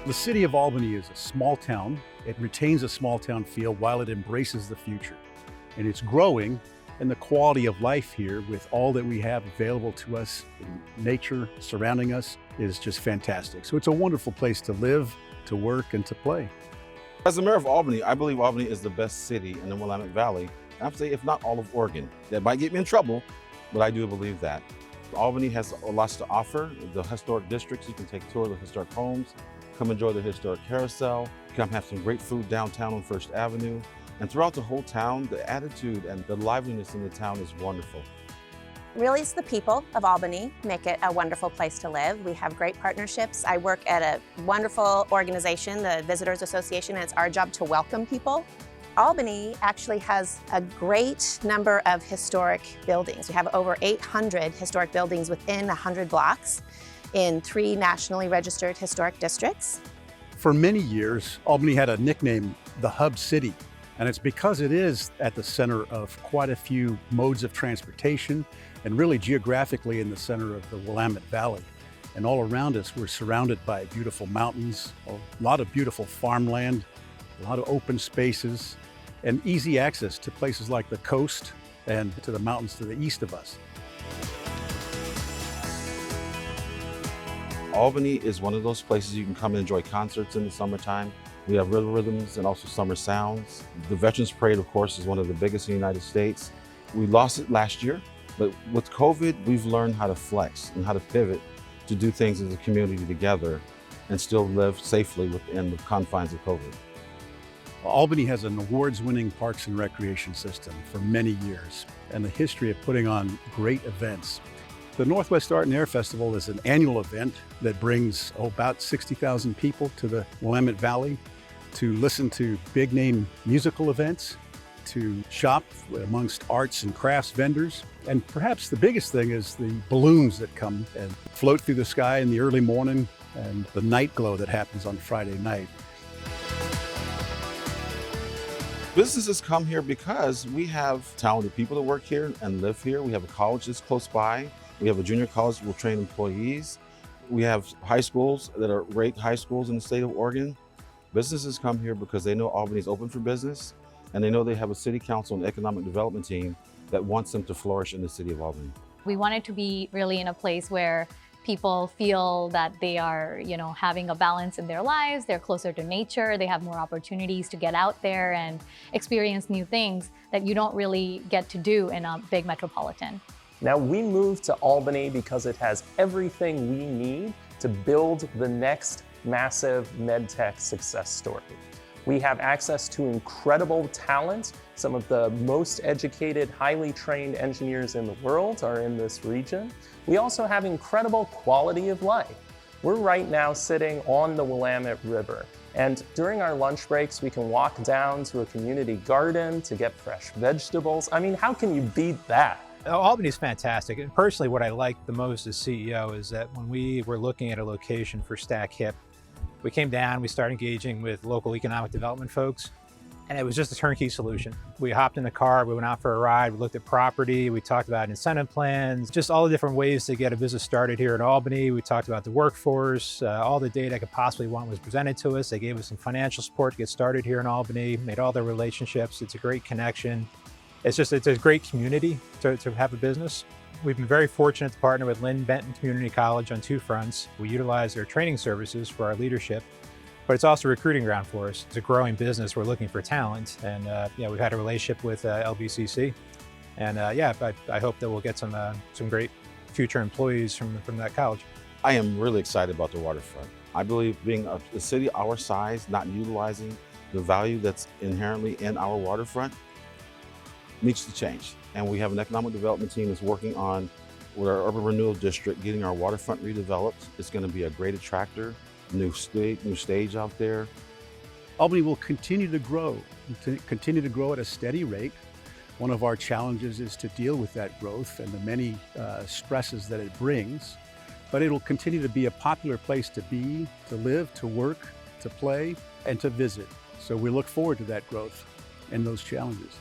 The City of Albany is a small town. It retains a small town feel while it embraces the future. And it's growing, and the quality of life here with all that we have available to us in nature surrounding us is just fantastic. So it's a wonderful place to live, to work, and to play. As the mayor of Albany, I believe Albany is the best city in the Willamette Valley. I have to say, if not all of Oregon. That might get me in trouble, but I do believe that. Albany has a lot to offer. The historic districts, you can take a tour of the historic homes, come enjoy the historic carousel, come have some great food downtown on First Avenue. And throughout the whole town, the attitude and the liveliness in the town is wonderful. Really, it's the people of Albany make it a wonderful place to live. We have great partnerships. I work at a wonderful organization, the Visitors Association, and it's our job to welcome people. Albany actually has a great number of historic buildings. We have over 800 historic buildings within 100 blocks in 3 nationally registered historic districts. For many years, Albany had a nickname, the Hub City. And it's because it is at the center of quite a few modes of transportation and really geographically in the center of the Willamette Valley. And all around us, we're surrounded by beautiful mountains, a lot of beautiful farmland, a lot of open spaces, and easy access to places like the coast and to the mountains to the east of us. Albany is one of those places you can come and enjoy concerts in the summertime. We have river rhythms and also summer sounds. The Veterans Parade, of course, is one of the biggest in the United States. We lost it last year, but with COVID, we've learned how to flex and how to pivot to do things as a community together and still live safely within the confines of COVID. Albany has an awards-winning parks and recreation system for many years and a history of putting on great events. The Northwest Art and Air Festival is an annual event that brings about 60,000 people to the Willamette Valley to listen to big-name musical events, to shop amongst arts and crafts vendors. And perhaps the biggest thing is the balloons that come and float through the sky in the early morning and the night glow that happens on Friday night. Businesses come here because we have talented people that work here and live here. We have a college that's close by. We have a junior college that will train employees. We have high schools that are great high schools in the state of Oregon. Businesses come here because they know Albany is open for business, and they know they have a city council and economic development team that wants them to flourish in the city of Albany. We wanted to be really in a place where people feel that they are, having a balance in their lives, they're closer to nature, they have more opportunities to get out there and experience new things that you don't really get to do in a big metropolitan. Now, we moved to Albany because it has everything we need to build the next massive medtech success story. We have access to incredible talent. Some of the most educated, highly trained engineers in the world are in this region. We also have incredible quality of life. We're right now sitting on the Willamette River, and during our lunch breaks, we can walk down to a community garden to get fresh vegetables. I mean, how can you beat that? Albany's fantastic. And personally, what I like the most as CEO is that when we were looking at a location for Stack Hip, we came down, we started engaging with local economic development folks, and it was just a turnkey solution. We hopped in the car, we went out for a ride, we looked at property, we talked about incentive plans, just all the different ways to get a business started here in Albany. We talked about the workforce, all the data I could possibly want was presented to us. They gave us some financial support to get started here in Albany, made all their relationships. It's a great connection. It's a great community to have a business. We've been very fortunate to partner with Lynn Benton Community College on 2 fronts. We utilize their training services for our leadership, but it's also a recruiting ground for us. It's a growing business. We're looking for talent, and we've had a relationship with LBCC, and I hope that we'll get some great future employees from that college. I am really excited about the waterfront. I believe being a city our size, not utilizing the value that's inherently in our waterfront needs to change. And we have an economic development team that's working on, with our urban renewal district, getting our waterfront redeveloped. It's going to be a great attractor, new stage out there. Albany will continue to grow at a steady rate. One of our challenges is to deal with that growth and the many stresses that it brings, but it'll continue to be a popular place to be, to live, to work, to play, and to visit. So we look forward to that growth and those challenges.